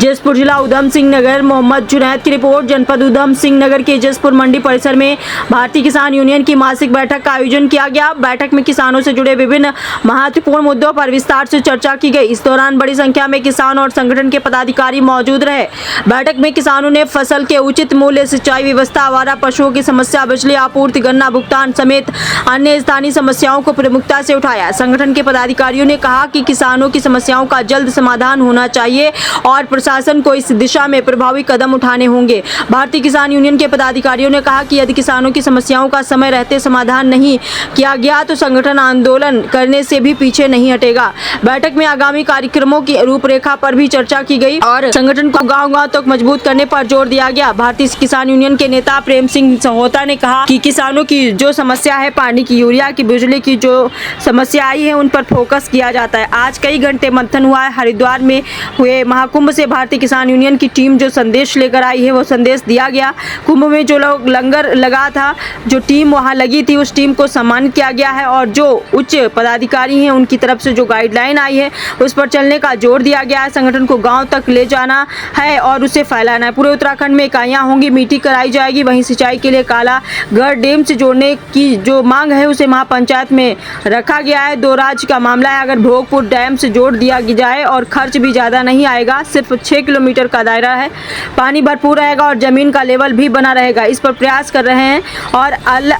जसपुर जिला उधम सिंह नगर मोहम्मद जुनैद की रिपोर्ट। जनपद उधम सिंह नगर के जसपुर मंडी परिसर में भारतीय किसान यूनियन की मासिक बैठक का आयोजन किया गया। बैठक में किसानों से जुड़े विभिन्न महत्वपूर्ण मुद्दों पर विस्तार से चर्चा की गई। इस दौरान बड़ी संख्या में किसान और संगठन के पदाधिकारी मौजूद रहे। बैठक में किसानों ने फसल के उचित मूल्य, सिंचाई व्यवस्था, आवारा पशुओं की समस्या, बिजली आपूर्ति, गन्ना भुगतान समेत अन्य स्थानीय समस्याओं को प्रमुखता से उठाया। संगठन के पदाधिकारियों ने कहा कि किसानों की समस्याओं का जल्द समाधान होना चाहिए और प्रशासन को इस दिशा में प्रभावी कदम उठाने होंगे। भारतीय किसान यूनियन के पदाधिकारियों ने कहा कि यदि किसानों की समस्याओं का समय रहते समाधान नहीं किया गया तो संगठन आंदोलन करने से भी पीछे नहीं हटेगा। बैठक में आगामी कार्यक्रमों की रूपरेखा पर भी चर्चा की गई और संगठन को गांव-गांव तक मजबूत करने पर जोर दिया गया। भारतीय किसान यूनियन के नेता प्रेम सिंह सहोता ने कहा कि किसानों की जो समस्या है, पानी की, यूरिया की, बिजली की जो समस्या आई है, उन पर फोकस किया जाता है। आज कई घंटे मंथन हुआ है। हरिद्वार में हुए महाकुंभ से भारतीय किसान यूनियन की टीम जो संदेश लेकर आई है वो संदेश दिया गया। कुंभ में जो लोग लंगर लगा था, जो टीम वहां लगी थी, उस टीम को सम्मानित किया गया है और जो उच्च पदाधिकारी हैं उनकी तरफ से जो गाइडलाइन आई है उस पर चलने का जोर दिया गया है। संगठन को गांव तक ले जाना है और उसे फैलाना है। पूरे उत्तराखंड में इकाइयां होंगी, मीटिंग कराई जाएगी। वहीं सिंचाई के लिए कालागढ़ डैम से जोड़ने की जो मांग है उसे महापंचायत में रखा गया है। 2 राज्य का मामला है। अगर भोगपुर डैम से जोड़ दिया जाए और खर्च भी ज्यादा नहीं आएगा, सिर्फ 6 किलोमीटर का दायरा है, पानी भरपूर रहेगा और जमीन का लेवल भी बना रहेगा। इस पर प्रयास कर रहे हैं और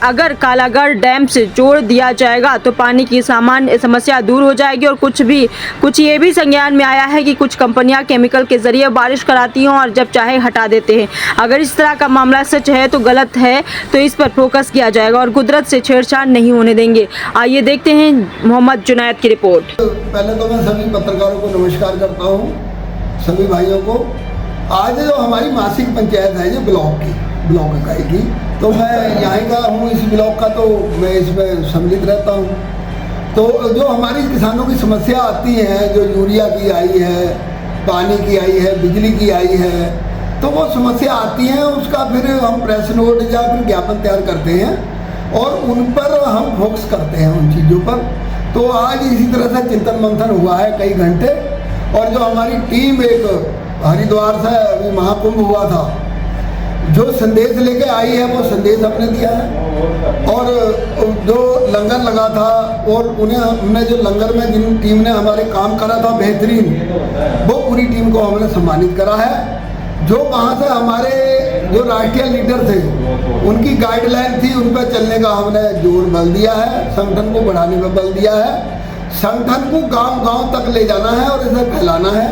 अगर कालागढ़ डैम से जोड़ दिया जाएगा तो पानी की सामान्य समस्या दूर हो जाएगी। और कुछ ये भी संज्ञान में आया है कि कुछ कंपनियां केमिकल के जरिए बारिश कराती हैं और जब चाहे हटा देते हैं। अगर इस तरह का मामला सच है तो गलत है, तो इस पर फोकस किया जाएगा और कुदरत से छेड़छाड़ नहीं होने देंगे। आइए देखते हैं मोहम्मद जुनैद की रिपोर्ट। पहले तो मैं सभी पत्रकारों को नमस्कार करता हूँ, सभी भाइयों को। आज जो हमारी मासिक पंचायत है ये ब्लॉक इकाई की, तो मैं यहाँ का हूँ, इस ब्लॉक का, तो मैं इसमें सम्मिलित रहता हूँ। तो जो हमारी किसानों की समस्या आती है, जो यूरिया की आई है, पानी की आई है, बिजली की आई है, तो वो समस्या आती है, उसका फिर हम प्रेस नोट या फिर ज्ञापन तैयार करते हैं और उन पर हम फोकस करते हैं, उन चीज़ों पर। तो आज इसी तरह से चिंतन मंथन हुआ है कई घंटे, और जो हमारी टीम एक हरिद्वार से अभी महाकुंभ हुआ था, जो संदेश लेके आई है वो संदेश हमने दिया है। और जो लंगर लगा था और हमने जो लंगर में जिन टीम ने हमारे काम करा था बेहतरीन, वो पूरी टीम को हमने सम्मानित करा है। जो वहाँ से हमारे जो राष्ट्रीय लीडर थे उनकी गाइडलाइन थी, उन पर चलने का हमने जोर बल दिया है, संगठन को बढ़ाने पर बल दिया है। संगठन को गांव-गांव तक ले जाना है और इसे फैलाना है।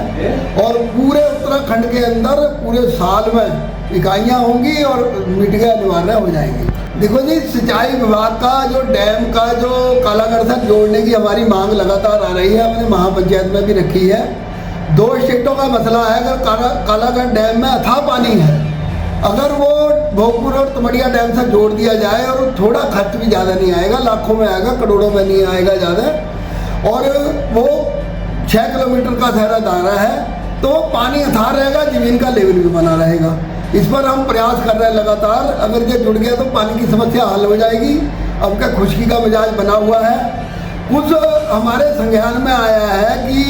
और पूरे उत्तराखंड के अंदर पूरे साल में इकाइयाँ होंगी और मीटिंगें अनिवार्य हो जाएंगी। देखो जी, सिंचाई विभाग का जो डैम का जो कालागढ़ से जोड़ने की हमारी मांग लगातार आ रही है, हमने महापंचायत में भी रखी है। 2 स्टेटों का मसला है। अगर कालागढ़ डैम में अथाह पानी है, अगर वो भोगपुर और तमड़िया डैम से जोड़ दिया जाए और थोड़ा खर्च भी ज़्यादा नहीं आएगा, लाखों में आएगा, करोड़ों में नहीं आएगा ज़्यादा, और वो 6 किलोमीटर का सहरा दायरा है, तो पानी अथाह रहेगा, जमीन का लेवल भी बना रहेगा। इस पर हम प्रयास कर रहे हैं लगातार। अगर ये जुड़ गया तो पानी की समस्या हल हो जाएगी। अब क्या खुशकी का मिजाज बना हुआ है। कुछ हमारे संज्ञान में आया है कि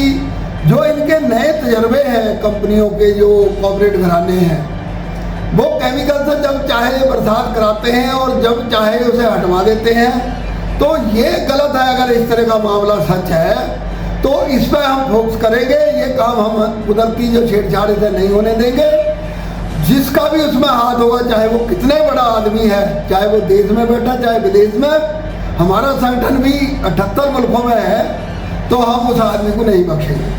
जो इनके नए तजर्बे हैं कंपनियों के, जो कॉर्पोरेट घराने हैं, वो केमिकल से जब चाहे बरसात कराते हैं और जब चाहे उसे हटवा देते हैं। तो ये गलत है। अगर इस तरह का मामला सच है तो इस पर हम फोकस करेंगे। ये काम हम कुदरती जो छेड़छाड़ से नहीं होने देंगे। जिसका भी उसमें हाथ होगा, चाहे वो कितने बड़ा आदमी है, चाहे वो देश में बैठा चाहे विदेश में, हमारा संगठन भी 78 मुल्कों में है, तो हम उस आदमी को नहीं बख्शेंगे।